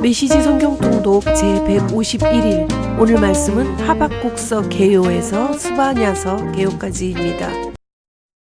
메시지 성경 통독 제151일. 오늘 말씀은 하박국서 개요에서 스바냐서 개요까지입니다.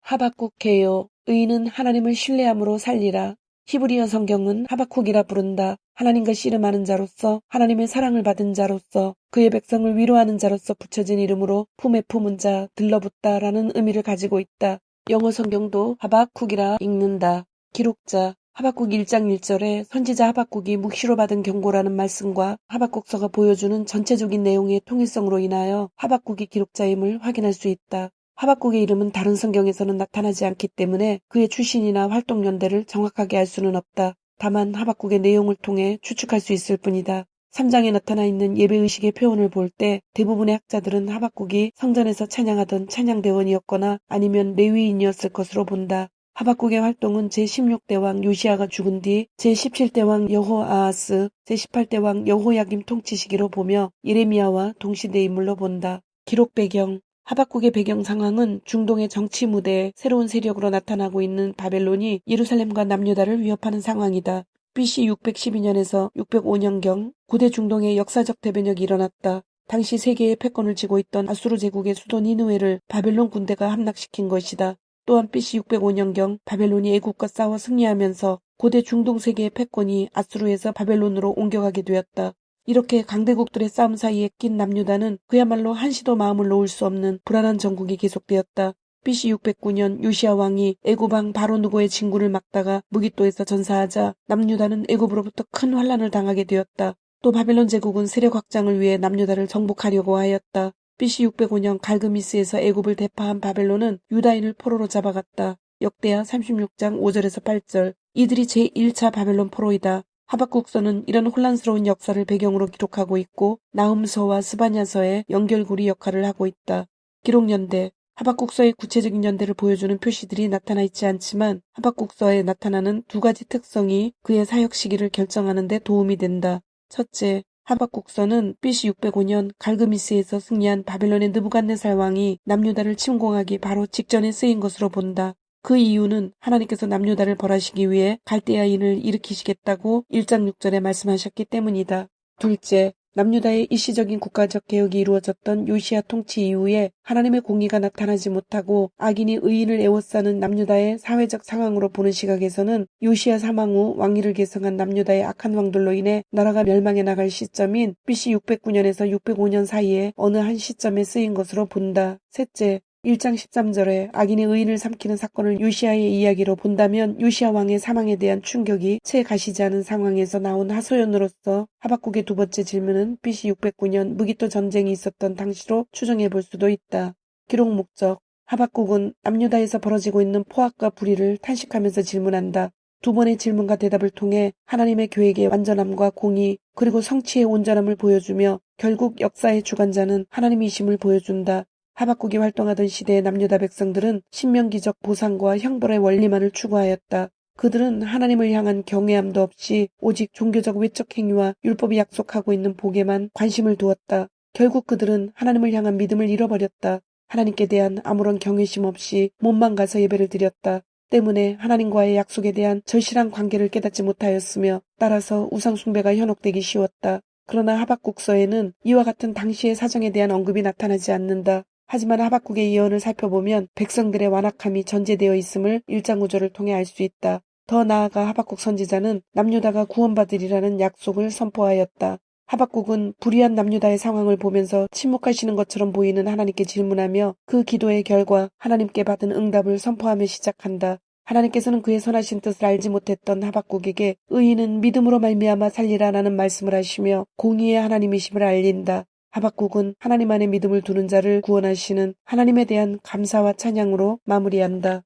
하박국 개요. 의인은 하나님을 신뢰함으로 살리라. 히브리어 성경은 하박국이라 부른다. 하나님과 씨름하는 자로서, 하나님의 사랑을 받은 자로서, 그의 백성을 위로하는 자로서 붙여진 이름으로 품에 품은 자, 들러붙다라는 의미를 가지고 있다. 영어 성경도 하박국이라 읽는다. 기록자 하박국 1장 1절에 선지자 하박국이 묵시로 받은 경고라는 말씀과 하박국서가 보여주는 전체적인 내용의 통일성으로 인하여 하박국이 기록자임을 확인할 수 있다. 하박국의 이름은 다른 성경에서는 나타나지 않기 때문에 그의 출신이나 활동 연대를 정확하게 알 수는 없다. 다만 하박국의 내용을 통해 추측할 수 있을 뿐이다. 3장에 나타나 있는 예배의식의 표현을 볼 때 대부분의 학자들은 하박국이 성전에서 찬양하던 찬양대원이었거나 아니면 레위인이었을 것으로 본다. 하박국의 활동은 제16대 왕 요시아가 죽은 뒤 제17대 왕 여호아하스, 제18대 왕 여호야김 통치 시기로 보며 예레미야와 동시대 인물로 본다. 기록 배경 하박국의 배경 상황은 중동의 정치 무대에 새로운 세력으로 나타나고 있는 바벨론이 예루살렘과 남유다를 위협하는 상황이다. BC 612년에서 605년경 고대 중동의 역사적 대변혁이 일어났다. 당시 세계의 패권을 쥐고 있던 아수르 제국의 수도 니느웨를 바벨론 군대가 함락시킨 것이다. 또한 BC 605년경 바벨론이 애국과 싸워 승리하면서 고대 중동 세계의 패권이 아수르에서 바벨론으로 옮겨가게 되었다. 이렇게 강대국들의 싸움 사이에 낀 남유다는 그야말로 한시도 마음을 놓을 수 없는 불안한 정국이 계속되었다. BC 609년 요시아 왕이 애굽 왕 바로누고의 진군을 막다가 무깃도에서 전사하자 남유다는 애굽으로부터 큰 환란을 당하게 되었다. 또 바벨론 제국은 세력 확장을 위해 남유다를 정복하려고 하였다. BC 605년 갈그미스에서 애굽을 대파한 바벨론은 유다인을 포로로 잡아갔다. 역대하 36장 5절에서 8절. 이들이 제1차 바벨론 포로이다. 하박국서는 이런 혼란스러운 역사를 배경으로 기록하고 있고 나훔서와 스바냐서의 연결고리 역할을 하고 있다. 기록연대 하박국서의 구체적인 연대를 보여주는 표시들이 나타나 있지 않지만 하박국서에 나타나는 두 가지 특성이 그의 사역 시기를 결정하는 데 도움이 된다. 첫째, 하박국서는 BC 605년 갈그미스에서 승리한 바벨론의 느부갓네살 왕이 남유다를 침공하기 바로 직전에 쓰인 것으로 본다. 그 이유는 하나님께서 남유다를 벌하시기 위해 갈대아인을 일으키시겠다고 1장 6절에 말씀하셨기 때문이다. 둘째, 남유다의 일시적인 국가적 개혁이 이루어졌던 요시아 통치 이후에 하나님의 공의가 나타나지 못하고 악인이 의인을 애워싸는 남유다의 사회적 상황으로 보는 시각에서는 요시아 사망 후 왕위를 계승한 남유다의 악한 왕들로 인해 나라가 멸망해 나갈 시점인 BC 609년에서 605년 사이에 어느 한 시점에 쓰인 것으로 본다. 셋째, 1장 13절에 악인이 의인을 삼키는 사건을 요시아의 이야기로 본다면 요시아 왕의 사망에 대한 충격이 채 가시지 않은 상황에서 나온 하소연으로서 하박국의 두 번째 질문은 BC 609년 무기토 전쟁이 있었던 당시로 추정해 볼 수도 있다. 기록 목적 하박국은 남유다에서 벌어지고 있는 포악과 불의를 탄식하면서 질문한다. 두 번의 질문과 대답을 통해 하나님의 계획의 완전함과 공의 그리고 성취의 온전함을 보여주며 결국 역사의 주관자는 하나님이심을 보여준다. 하박국이 활동하던 시대의 남유다 백성들은 신명기적 보상과 형벌의 원리만을 추구하였다. 그들은 하나님을 향한 경외함도 없이 오직 종교적 외적 행위와 율법이 약속하고 있는 복에만 관심을 두었다. 결국 그들은 하나님을 향한 믿음을 잃어버렸다. 하나님께 대한 아무런 경외심 없이 몸만 가서 예배를 드렸다. 때문에 하나님과의 약속에 대한 절실한 관계를 깨닫지 못하였으며 따라서 우상숭배가 현혹되기 쉬웠다. 그러나 하박국서에는 이와 같은 당시의 사정에 대한 언급이 나타나지 않는다. 하지만 하박국의 예언을 살펴보면 백성들의 완악함이 전제되어 있음을 1장 5절을 통해 알 수 있다. 더 나아가 하박국 선지자는 남유다가 구원받으리라는 약속을 선포하였다. 하박국은 불의한 남유다의 상황을 보면서 침묵하시는 것처럼 보이는 하나님께 질문하며 그 기도의 결과 하나님께 받은 응답을 선포하며 시작한다. 하나님께서는 그의 선하신 뜻을 알지 못했던 하박국에게 의인은 믿음으로 말미암아 살리라라는 말씀을 하시며 공의의 하나님이심을 알린다. 하박국은 하나님 안에 믿음을 두는 자를 구원하시는 하나님에 대한 감사와 찬양으로 마무리한다.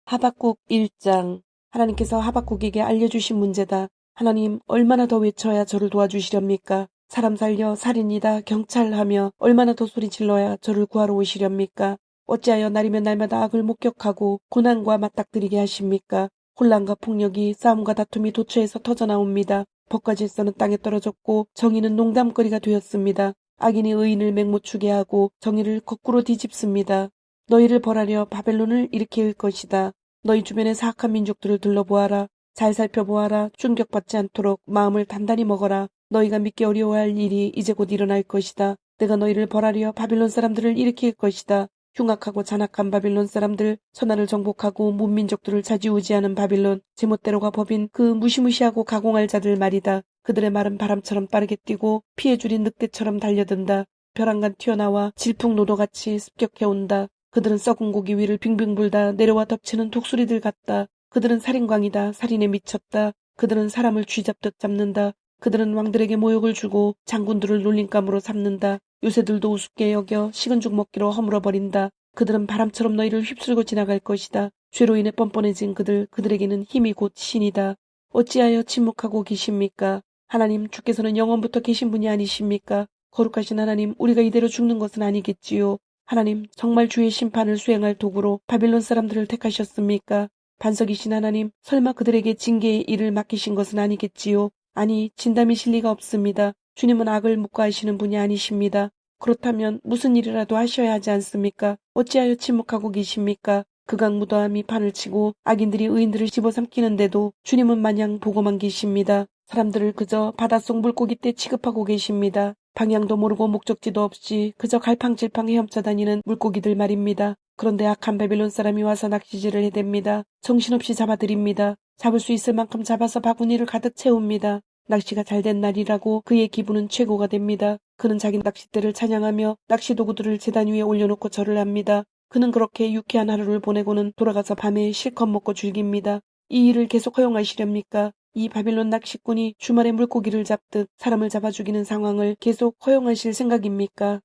하박국 1장 하나님께서 하박국에게 알려주신 문제다. 하나님, 얼마나 더 외쳐야 저를 도와주시렵니까? 사람 살려 살인이다 경찰하며 얼마나 더 소리질러야 저를 구하러 오시렵니까? 어찌하여 날이면 날마다 악을 목격하고 고난과 맞닥뜨리게 하십니까? 혼란과 폭력이 싸움과 다툼이 도처에서 터져나옵니다. 법과 질서는 땅에 떨어졌고 정의는 농담거리가 되었습니다. 악인이 의인을 맹모추게 하고 정의를 거꾸로 뒤집습니다. 너희를 벌하려 바벨론을 일으킬 것이다. 너희 주변의 사악한 민족들을 둘러보아라. 잘 살펴보아라. 충격받지 않도록 마음을 단단히 먹어라. 너희가 믿기 어려워할 일이 이제 곧 일어날 것이다. 내가 너희를 벌하려 바빌론 사람들을 일으킬 것이다. 흉악하고 잔악한 바빌론 사람들, 선하를 정복하고 문민족들을 좌지우지하는 바빌론, 제멋대로가 법인 그 무시무시하고 가공할 자들 말이다. 그들의 말은 바람처럼 빠르게 뛰고 피해줄인 늑대처럼 달려든다. 벼랑간 튀어나와 질풍노도같이 습격해온다. 그들은 썩은 고기 위를 빙빙 불다 내려와 덮치는 독수리들 같다. 그들은 살인광이다. 살인에 미쳤다. 그들은 사람을 쥐잡듯 잡는다. 그들은 왕들에게 모욕을 주고 장군들을 놀림감으로 삼는다. 요새들도 우습게 여겨 식은 죽 먹기로 허물어버린다. 그들은 바람처럼 너희를 휩쓸고 지나갈 것이다. 죄로 인해 뻔뻔해진 그들에게는 힘이 곧 신이다. 어찌하여 침묵하고 계십니까? 하나님, 주께서는 영원부터 계신 분이 아니십니까? 거룩하신 하나님, 우리가 이대로 죽는 것은 아니겠지요. 하나님, 정말 주의 심판을 수행할 도구로 바빌론 사람들을 택하셨습니까? 반석이신 하나님, 설마 그들에게 징계의 일을 맡기신 것은 아니겠지요. 아니, 진담이실 리가 없습니다. 주님은 악을 묵과하시는 분이 아니십니다. 그렇다면 무슨 일이라도 하셔야 하지 않습니까? 어찌하여 침묵하고 계십니까? 극악무도함이 판을 치고 악인들이 의인들을 집어삼키는데도 주님은 마냥 보고만 계십니다. 사람들을 그저 바닷속 물고기 떼 취급하고 계십니다. 방향도 모르고 목적지도 없이 그저 갈팡질팡 헤엄쳐 다니는 물고기들 말입니다. 그런데 악한 바빌론 사람이 와서 낚시질을 해댑니다. 정신없이 잡아들입니다. 잡을 수 있을 만큼 잡아서 바구니를 가득 채웁니다. 낚시가 잘된 날이라고 그의 기분은 최고가 됩니다. 그는 자기 낚싯대를 찬양하며 낚시도구들을 제단 위에 올려놓고 절을 합니다. 그는 그렇게 유쾌한 하루를 보내고는 돌아가서 밤에 실컷 먹고 즐깁니다. 이 일을 계속 허용하시렵니까? 이 바빌론 낚시꾼이 주말에 물고기를 잡듯 사람을 잡아 죽이는 상황을 계속 허용하실 생각입니까?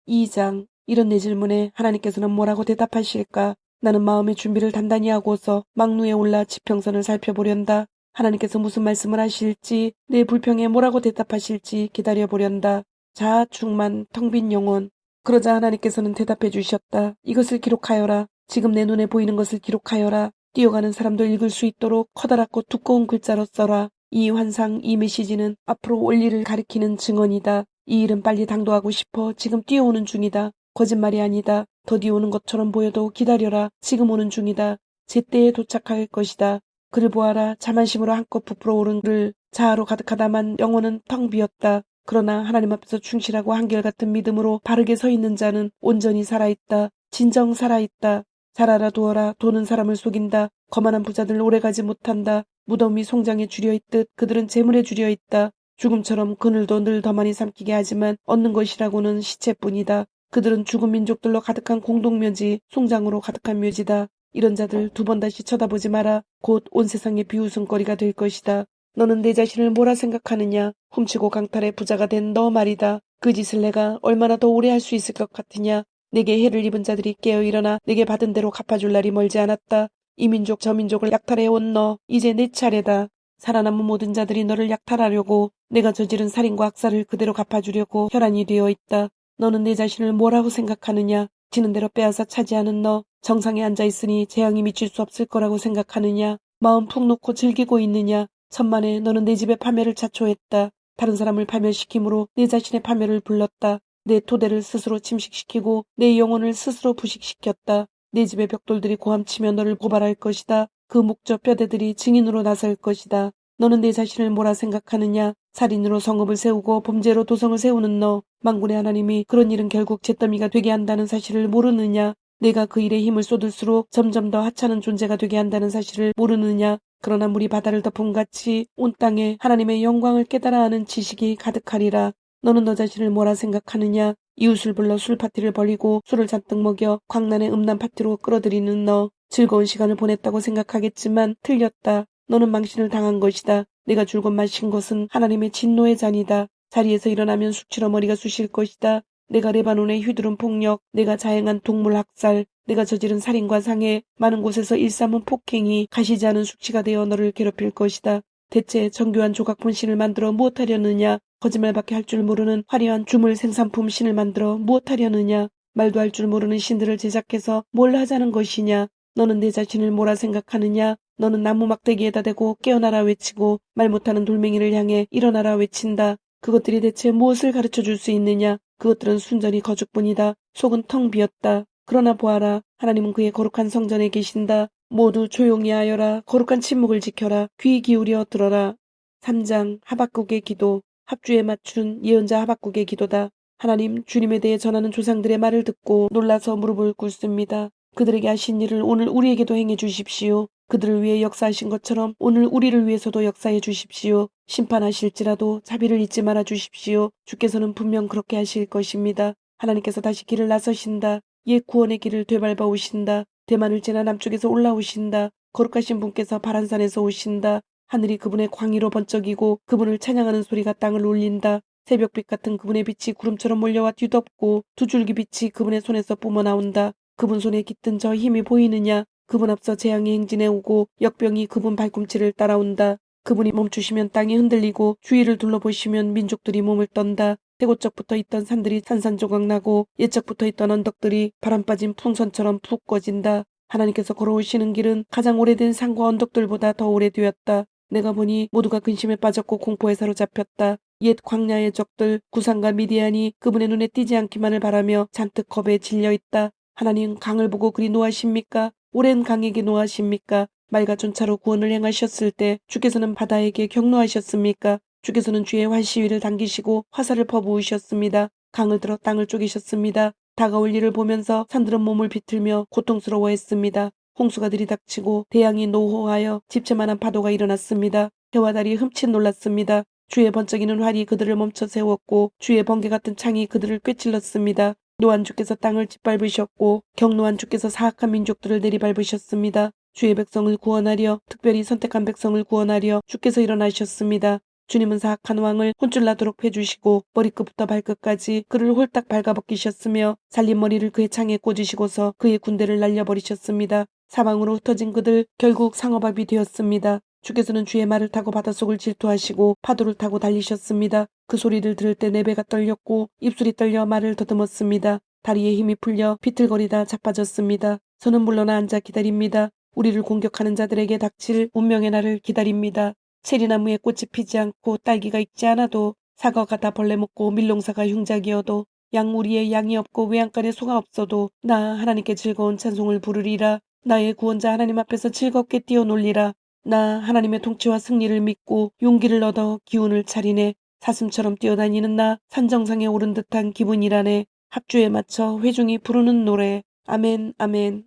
2장. 이런 내 질문에 하나님께서는 뭐라고 대답하실까? 나는 마음의 준비를 단단히 하고서 망루에 올라 지평선을 살펴보련다. 하나님께서 무슨 말씀을 하실지, 내 불평에 뭐라고 대답하실지 기다려보련다. 자아 충만, 텅 빈 영혼. 그러자 하나님께서는 대답해 주셨다. 이것을 기록하여라. 지금 내 눈에 보이는 것을 기록하여라. 뛰어가는 사람도 읽을 수 있도록 커다랗고 두꺼운 글자로 써라. 이 환상, 이 메시지는 앞으로 올 일을 가리키는 증언이다. 이 일은 빨리 당도하고 싶어 지금 뛰어오는 중이다. 거짓말이 아니다. 더디 오는 것처럼 보여도 기다려라. 지금 오는 중이다. 제때에 도착할 것이다. 그를 보아라. 자만심으로 한껏 부풀어 오른 그를 자아로 가득하다만 영혼은 텅 비었다. 그러나 하나님 앞에서 충실하고 한결같은 믿음으로 바르게 서 있는 자는 온전히 살아있다. 진정 살아있다. 잘 알아두어라. 돈은 사람을 속인다. 거만한 부자들 오래가지 못한다. 무덤이 송장에 줄여있듯 그들은 재물에 줄여있다. 죽음처럼 그늘도 늘 더 많이 삼키게 하지만 얻는 것이라고는 시체뿐이다. 그들은 죽은 민족들로 가득한 공동묘지, 송장으로 가득한 묘지다. 이런 자들 두 번 다시 쳐다보지 마라. 곧 온 세상의 비웃음거리가 될 것이다. 너는 내 자신을 뭐라 생각하느냐? 훔치고 강탈해 부자가 된 너 말이다. 그 짓을 내가 얼마나 더 오래 할 수 있을 것 같으냐? 내게 해를 입은 자들이 깨어 일어나 내게 받은 대로 갚아줄 날이 멀지 않았다. 이 민족 저 민족을 약탈해온 너, 이제 내 차례다. 살아남은 모든 자들이 너를 약탈하려고 내가 저지른 살인과 악살을 그대로 갚아주려고 혈안이 되어 있다. 너는 내 자신을 뭐라고 생각하느냐? 지는 대로 빼앗아 차지하는 너, 정상에 앉아있으니 재앙이 미칠 수 없을 거라고 생각하느냐? 마음 푹 놓고 즐기고 있느냐? 천만에 너는 내 집의 파멸을 자초했다. 다른 사람을 파멸시킴으로 내 자신의 파멸을 불렀다. 내 토대를 스스로 침식시키고 내 영혼을 스스로 부식시켰다. 내 집의 벽돌들이 고함치며 너를 고발할 것이다. 그 목적 뼈대들이 증인으로 나설 것이다. 너는 내 자신을 뭐라 생각하느냐? 살인으로 성읍을 세우고 범죄로 도성을 세우는 너, 만군의 하나님이 그런 일은 결국 잿더미가 되게 한다는 사실을 모르느냐? 내가 그 일에 힘을 쏟을수록 점점 더 하찮은 존재가 되게 한다는 사실을 모르느냐? 그러나 물이 바다를 덮음같이 온 땅에 하나님의 영광을 깨달아 하는 지식이 가득하리라. 너는 너 자신을 뭐라 생각하느냐? 이웃을 불러 술 파티를 벌이고 술을 잔뜩 먹여 광란의 음란 파티로 끌어들이는 너, 즐거운 시간을 보냈다고 생각하겠지만 틀렸다. 너는 망신을 당한 것이다. 내가 줄곧 마신 것은 하나님의 진노의 잔이다. 자리에서 일어나면 숙취로 머리가 쑤실 것이다. 내가 레바논의 휘두른 폭력, 내가 자행한 동물 학살, 내가 저지른 살인과 상해, 많은 곳에서 일삼은 폭행이 가시지 않은 숙취가 되어 너를 괴롭힐 것이다. 대체 정교한 조각본 신을 만들어 무엇하려느냐? 거짓말밖에 할 줄 모르는 화려한 주물 생산품 신을 만들어 무엇하려느냐? 말도 할 줄 모르는 신들을 제작해서 뭘 하자는 것이냐? 너는 내 자신을 뭐라 생각하느냐? 너는 나무 막대기에다 대고 깨어나라 외치고 말 못하는 돌멩이를 향해 일어나라 외친다. 그것들이 대체 무엇을 가르쳐 줄 수 있느냐? 그것들은 순전히 거죽뿐이다. 속은 텅 비었다. 그러나 보아라. 하나님은 그의 거룩한 성전에 계신다. 모두 조용히 하여라. 거룩한 침묵을 지켜라. 귀 기울여 들어라. 3장 하박국의 기도. 합주에 맞춘 예언자 하박국의 기도다. 하나님, 주님에 대해 전하는 조상들의 말을 듣고 놀라서 무릎을 꿇습니다. 그들에게 하신 일을 오늘 우리에게도 행해 주십시오. 그들을 위해 역사하신 것처럼 오늘 우리를 위해서도 역사해 주십시오. 심판하실지라도 자비를 잊지 말아 주십시오. 주께서는 분명 그렇게 하실 것입니다. 하나님께서 다시 길을 나서신다. 옛 구원의 길을 되밟아 오신다. 대만을 지나 남쪽에서 올라오신다. 거룩하신 분께서 바란산에서 오신다. 하늘이 그분의 광의로 번쩍이고 그분을 찬양하는 소리가 땅을 울린다. 새벽빛 같은 그분의 빛이 구름처럼 몰려와 뒤덮고 두 줄기 빛이 그분의 손에서 뿜어나온다. 그분 손에 깃든 저 힘이 보이느냐? 그분 앞서 재앙이 행진해 오고 역병이 그분 발꿈치를 따라온다. 그분이 멈추시면 땅이 흔들리고 주위를 둘러보시면 민족들이 몸을 떤다. 대고적부터 있던 산들이 산산조각 나고 옛적부터 있던 언덕들이 바람 빠진 풍선처럼 푹 꺼진다. 하나님께서 걸어오시는 길은 가장 오래된 산과 언덕들보다 더 오래되었다. 내가 보니 모두가 근심에 빠졌고 공포에 사로잡혔다. 옛 광야의 적들 구산과 미디안이 그분의 눈에 띄지 않기만을 바라며 잔뜩 겁에 질려있다. 하나님, 강을 보고 그리 노하십니까? 오랜 강에게 노하십니까? 맑아준 차로 구원을 행하셨을 때 주께서는 바다에게 경노하셨습니까? 주께서는 주의 활시위를 당기시고 화살을 퍼부으셨습니다. 강을 들어 땅을 쪼개셨습니다. 다가올 일을 보면서 산들은 몸을 비틀며 고통스러워했습니다. 홍수가 들이닥치고 대양이 노호하여 집채만한 파도가 일어났습니다. 해와 달이 흠칫 놀랐습니다. 주의 번쩍이는 활이 그들을 멈춰 세웠고 주의 번개 같은 창이 그들을 꿰찔렀습니다. 노한 주께서 땅을 짓밟으셨고 경노한 주께서 사악한 민족들을 내리밟으셨습니다. 주의 백성을 구원하려, 특별히 선택한 백성을 구원하려 주께서 일어나셨습니다. 주님은 사악한 왕을 혼쭐나도록 해주시고 머리끝부터 발끝까지 그를 홀딱 발가벗기셨으며 살린 머리를 그의 창에 꽂으시고서 그의 군대를 날려버리셨습니다. 사방으로 흩어진 그들 결국 상어밥이 되었습니다. 주께서는 주의 말을 타고 바닷속을 질투하시고 파도를 타고 달리셨습니다. 그 소리를 들을 때 내 배가 떨렸고 입술이 떨려 말을 더듬었습니다. 다리에 힘이 풀려 비틀거리다 자빠졌습니다. 저는 물러나 앉아 기다립니다. 우리를 공격하는 자들에게 닥칠 운명의 날을 기다립니다. 체리나무에 꽃이 피지 않고 딸기가 익지 않아도 사과가 다 벌레 먹고 밀농사가 흉작이어도 양우리에 양이 없고 외양간에 소가 없어도 나 하나님께 즐거운 찬송을 부르리라. 나의 구원자 하나님 앞에서 즐겁게 뛰어놀리라. 나 하나님의 통치와 승리를 믿고 용기를 얻어 기운을 차리네. 사슴처럼 뛰어다니는 나 산정상에 오른 듯한 기분이라네. 합주에 맞춰 회중이 부르는 노래. 아멘 아멘.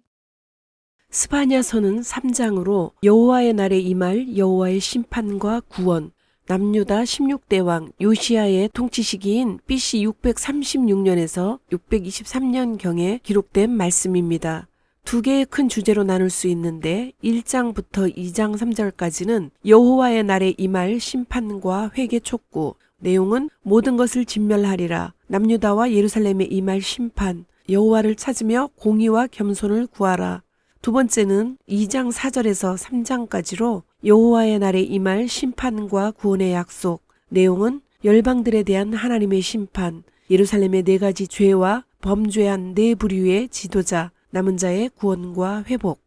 스바냐서는 3장으로 여호와의 날에 임할 여호와의 심판과 구원, 남유다 16대 왕 요시야의 통치 시기인 BC 636년에서 623년경에 기록된 말씀입니다. 두 개의 큰 주제로 나눌 수 있는데 1장부터 2장 3절까지는 여호와의 날에 임할 심판과 회개 촉구, 내용은 모든 것을 진멸하리라, 남유다와 예루살렘에 임할 심판, 여호와를 찾으며 공의와 겸손을 구하라. 두 번째는 2장 4절에서 3장까지로 여호와의 날에 임할 심판과 구원의 약속, 내용은 열방들에 대한 하나님의 심판, 예루살렘의 4가지 죄와 범죄한 4부류의 지도자, 남은 자의 구원과 회복.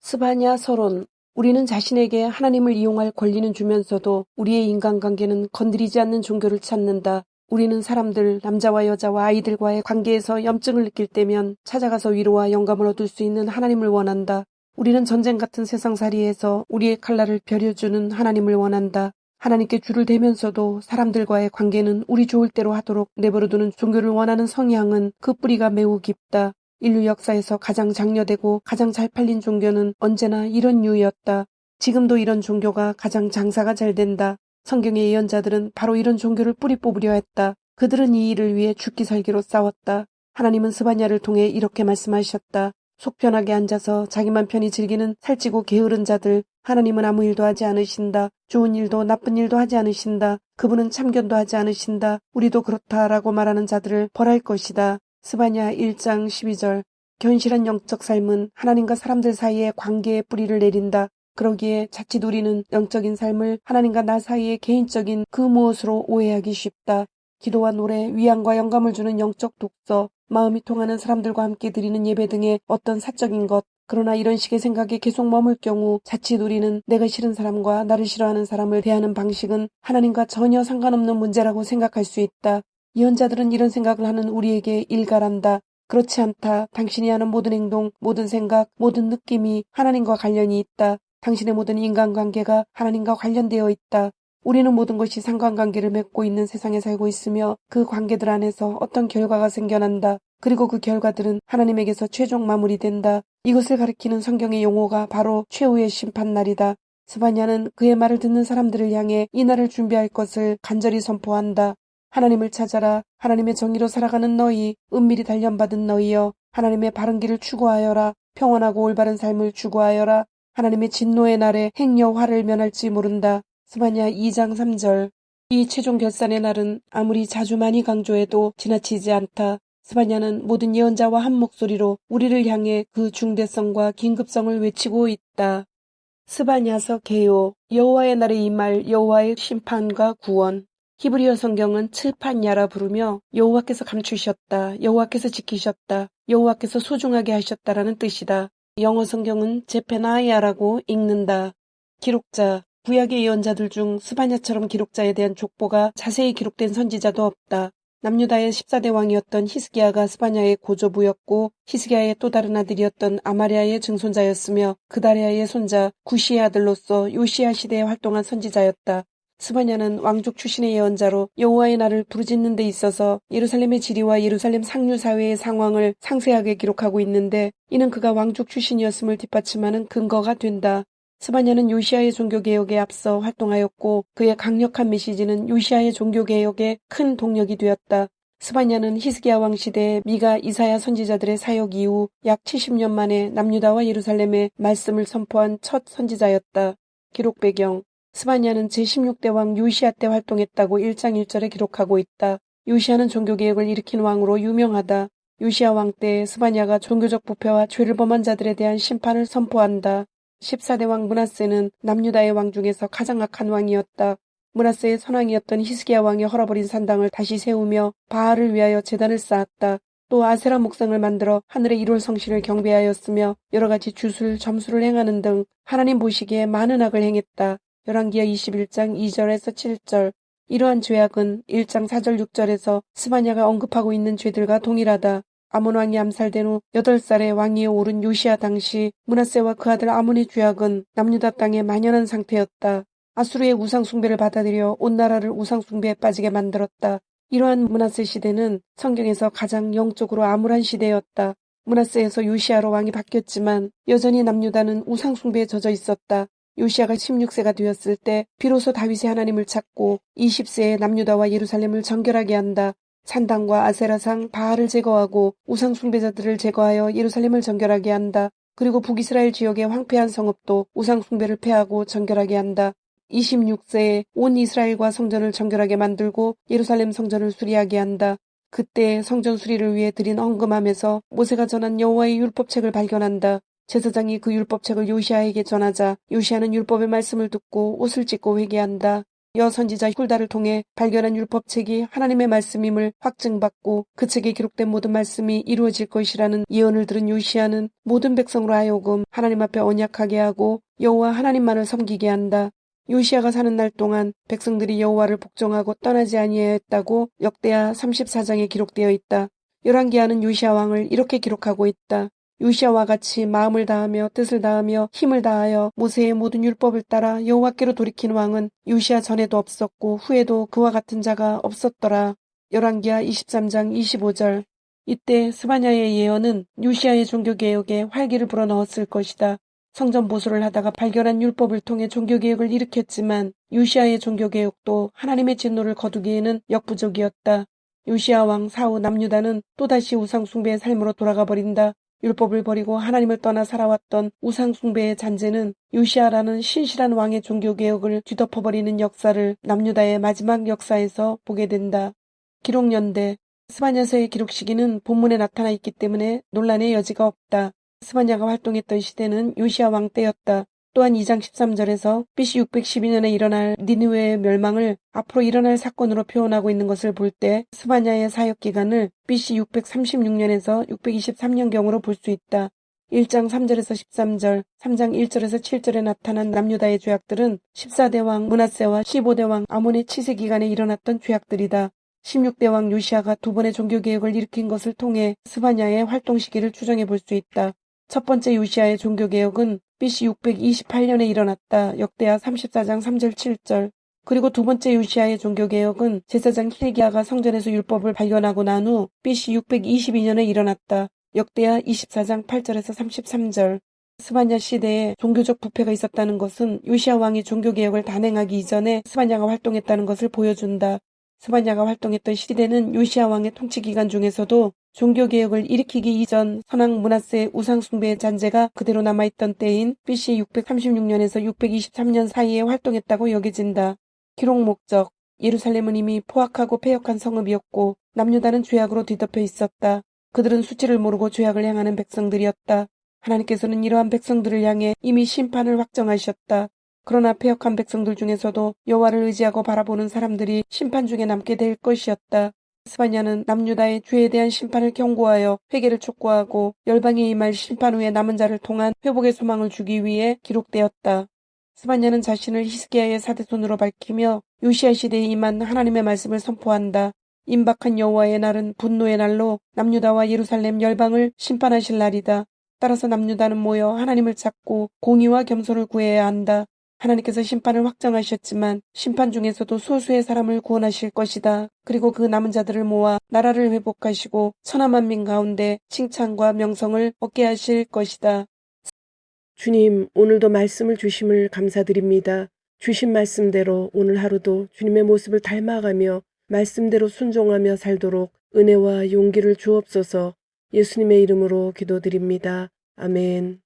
스바냐 서론. 우리는 자신에게 하나님을 이용할 권리는 주면서도 우리의 인간관계는 건드리지 않는 종교를 찾는다. 우리는 사람들, 남자와 여자와 아이들과의 관계에서 염증을 느낄 때면 찾아가서 위로와 영감을 얻을 수 있는 하나님을 원한다. 우리는 전쟁 같은 세상살이에서 우리의 칼날을 벼려주는 하나님을 원한다. 하나님께 줄을 대면서도 사람들과의 관계는 우리 좋을 대로 하도록 내버려두는 종교를 원하는 성향은 그 뿌리가 매우 깊다. 인류 역사에서 가장 장려되고 가장 잘 팔린 종교는 언제나 이런 류였다. 지금도 이런 종교가 가장 장사가 잘 된다. 성경의 예언자들은 바로 이런 종교를 뿌리 뽑으려 했다. 그들은 이 일을 위해 죽기 살기로 싸웠다. 하나님은 스바냐를 통해 이렇게 말씀하셨다. 속 편하게 앉아서 자기만 편히 즐기는 살찌고 게으른 자들, 하나님은 아무 일도 하지 않으신다. 좋은 일도 나쁜 일도 하지 않으신다. 그분은 참견도 하지 않으신다. 우리도 그렇다라고 말하는 자들을 벌할 것이다. 스바냐 1장 12절. 견실한 영적 삶은 하나님과 사람들 사이의 관계에 뿌리를 내린다. 그러기에 자칫 우리는 영적인 삶을 하나님과 나 사이의 개인적인 그 무엇으로 오해하기 쉽다. 기도와 노래, 위안과 영감을 주는 영적 독서, 마음이 통하는 사람들과 함께 드리는 예배 등의 어떤 사적인 것, 그러나 이런 식의 생각에 계속 머물 경우 자칫 우리는 내가 싫은 사람과 나를 싫어하는 사람을 대하는 방식은 하나님과 전혀 상관없는 문제라고 생각할 수 있다. 예언자들은 이런 생각을 하는 우리에게 일갈한다. 그렇지 않다. 당신이 하는 모든 행동, 모든 생각, 모든 느낌이 하나님과 관련이 있다. 당신의 모든 인간관계가 하나님과 관련되어 있다. 우리는 모든 것이 상관관계를 맺고 있는 세상에 살고 있으며 그 관계들 안에서 어떤 결과가 생겨난다. 그리고 그 결과들은 하나님에게서 최종 마무리된다. 이것을 가리키는 성경의 용어가 바로 최후의 심판날이다. 스바냐는 그의 말을 듣는 사람들을 향해 이 날을 준비할 것을 간절히 선포한다. 하나님을 찾아라. 하나님의 정의로 살아가는 너희, 은밀히 단련받은 너희여. 하나님의 바른 길을 추구하여라. 평온하고 올바른 삶을 추구하여라. 하나님의 진노의 날에 행여 화를 면할지 모른다. 스바냐 2장 3절. 이 최종 결산의 날은 아무리 자주 많이 강조해도 지나치지 않다. 스바냐는 모든 예언자와 한 목소리로 우리를 향해 그 중대성과 긴급성을 외치고 있다. 스바냐서 개요. 여호와의 날에 임할 여호와의 심판과 구원. 히브리어 성경은 츠판야라 부르며 여호와께서 감추셨다, 여호와께서 지키셨다, 여호와께서 소중하게 하셨다라는 뜻이다. 영어 성경은 제페나야라고 읽는다. 기록자. 구약의 예언자들 중 스바냐처럼 기록자에 대한 족보가 자세히 기록된 선지자도 없다. 남유다의 14대 왕이었던 히스기야가 스바냐의 고조부였고 히스기야의 또 다른 아들이었던 아마리아의 증손자였으며 그다리아의 손자 구시의 아들로서 요시야 시대에 활동한 선지자였다. 스바냐는 왕족 출신의 예언자로 여호와의 날을 부르짖는 데 있어서 예루살렘의 지리와 예루살렘 상류 사회의 상황을 상세하게 기록하고 있는데 이는 그가 왕족 출신이었음을 뒷받침하는 근거가 된다. 스바냐는 요시야의 종교개혁에 앞서 활동하였고 그의 강력한 메시지는 요시야의 종교개혁에 큰 동력이 되었다. 스바냐는 히스기야 왕 시대에 미가, 이사야 선지자들의 사역 이후 약 70년 만에 남유다와 예루살렘에 말씀을 선포한 첫 선지자였다. 기록 배경. 스바냐는 제16대 왕 요시야 때 활동했다고 1장 1절에 기록하고 있다. 요시야는 종교개혁을 일으킨 왕으로 유명하다. 요시야 왕 때 스바냐가 종교적 부패와 죄를 범한 자들에 대한 심판을 선포한다. 14대 왕 므낫세는 남유다의 왕 중에서 가장 악한 왕이었다. 므낫세의 선왕이었던 히스기야 왕이 헐어버린 산당을 다시 세우며 바알을 위하여 제단을 쌓았다. 또 아세라 목상을 만들어 하늘의 일월 성신을 경배하였으며 여러 가지 주술, 점수를 행하는 등 하나님 보시기에 많은 악을 행했다. 열왕기하 21장 2절에서 7절. 이러한 죄악은 1장 4절 6절에서 스바냐가 언급하고 있는 죄들과 동일하다. 아몬 왕이 암살된 후 8살에 왕위에 오른 요시야 당시 므낫세와 그 아들 아몬의 죄악은 남유다 땅에 만연한 상태였다. 아수르의 우상 숭배를 받아들여 온 나라를 우상 숭배에 빠지게 만들었다. 이러한 므낫세 시대는 성경에서 가장 영적으로 암울한 시대였다. 므낫세에서 요시야로 왕이 바뀌었지만 여전히 남유다는 우상 숭배에 젖어 있었다. 요시야가 16세가 되었을 때 비로소 다윗이 하나님을 찾고 20세에 남유다와 예루살렘을 정결하게 한다. 산당과 아세라상 바알을 제거하고 우상 숭배자들을 제거하여 예루살렘을 정결하게 한다. 그리고 북이스라엘 지역의 황폐한 성읍도 우상 숭배를 폐하고 정결하게 한다. 26세에 온 이스라엘과 성전을 정결하게 만들고 예루살렘 성전을 수리하게 한다. 그때 성전 수리를 위해 드린 헌금함에서 모세가 전한 여호와의 율법책을 발견한다. 제사장이 그 율법책을 요시야에게 전하자 요시야는 율법의 말씀을 듣고 옷을 찢고 회개한다. 여선지자 훌다를 통해 발견한 율법책이 하나님의 말씀임을 확증받고 그 책에 기록된 모든 말씀이 이루어질 것이라는 예언을 들은 요시야는 모든 백성으로 하여금 하나님 앞에 언약하게 하고 여호와 하나님만을 섬기게 한다. 요시야가 사는 날 동안 백성들이 여호와를 복종하고 떠나지 아니하였다고 역대하 34장에 기록되어 있다. 열왕기하는 요시야 왕을 이렇게 기록하고 있다. 요시야와 같이 마음을 다하며 뜻을 다하며 힘을 다하여 모세의 모든 율법을 따라 여호와께로 돌이킨 왕은 요시야 전에도 없었고 후에도 그와 같은 자가 없었더라. 열왕기하 23장 25절. 이때 스바냐의 예언은 요시야의 종교개혁에 활기를 불어넣었을 것이다. 성전 보수를 하다가 발견한 율법을 통해 종교개혁을 일으켰지만 요시야의 종교개혁도 하나님의 진노를 거두기에는 역부족이었다. 요시야 왕 사후 남유다는 또다시 우상숭배의 삶으로 돌아가 버린다. 율법을 버리고 하나님을 떠나 살아왔던 우상숭배의 잔재는 요시야라는 신실한 왕의 종교개혁을 뒤덮어버리는 역사를 남유다의 마지막 역사에서 보게 된다. 기록연대. 스바냐서의 기록 시기는 본문에 나타나 있기 때문에 논란의 여지가 없다. 스바냐가 활동했던 시대는 요시야 왕 때였다. 또한 2장 13절에서 BC 612년에 일어날 니느웨의 멸망을 앞으로 일어날 사건으로 표현하고 있는 것을 볼 때 스바냐의 사역기간을 BC 636년에서 623년경으로 볼 수 있다. 1장 3절에서 13절, 3장 1절에서 7절에 나타난 남유다의 죄악들은 14대 왕 므낫세와 15대 왕 아몬의 치세 기간에 일어났던 죄악들이다. 16대 왕 요시아가 두 번의 종교개혁을 일으킨 것을 통해 스바냐의 활동 시기를 추정해 볼 수 있다. 첫 번째 요시아의 종교개혁은 BC 628년에 일어났다. 역대하 34장 3절 7절. 그리고 두 번째 요시아의 종교개혁은 제사장 힐기야가 성전에서 율법을 발견하고 난 후 BC 622년에 일어났다. 역대하 24장 8절에서 33절. 스바냐 시대에 종교적 부패가 있었다는 것은 요시아 왕이 종교개혁을 단행하기 이전에 스바냐가 활동했다는 것을 보여준다. 스바냐가 활동했던 시대는 요시아 왕의 통치 기간 중에서도 종교개혁을 일으키기 이전 선왕 므낫세의 우상숭배의 잔재가 그대로 남아있던 때인 BC 636년에서 623년 사이에 활동했다고 여겨진다. 기록 목적: 예루살렘은 이미 포악하고 패역한 성읍이었고 남유다는 죄악으로 뒤덮여 있었다. 그들은 수치를 모르고 죄악을 행하는 백성들이었다. 하나님께서는 이러한 백성들을 향해 이미 심판을 확정하셨다. 그러나 패역한 백성들 중에서도 여호와를 의지하고 바라보는 사람들이 심판 중에 남게 될 것이었다. 스바냐는 남유다의 죄에 대한 심판을 경고하여 회개를 촉구하고 열방에 임할 심판 후에 남은 자를 통한 회복의 소망을 주기 위해 기록되었다. 스바냐는 자신을 히스기야의 사대손으로 밝히며 요시아 시대에 임한 하나님의 말씀을 선포한다. 임박한 여호와의 날은 분노의 날로 남유다와 예루살렘 열방을 심판하실 날이다. 따라서 남유다는 모여 하나님을 찾고 공의와 겸손을 구해야 한다. 하나님께서 심판을 확정하셨지만 심판 중에서도 소수의 사람을 구원하실 것이다. 그리고 그 남은 자들을 모아 나라를 회복하시고 천하만민 가운데 칭찬과 명성을 얻게 하실 것이다. 주님, 오늘도 말씀을 주심을 감사드립니다. 주신 말씀대로 오늘 하루도 주님의 모습을 닮아가며 말씀대로 순종하며 살도록 은혜와 용기를 주옵소서. 예수님의 이름으로 기도드립니다. 아멘.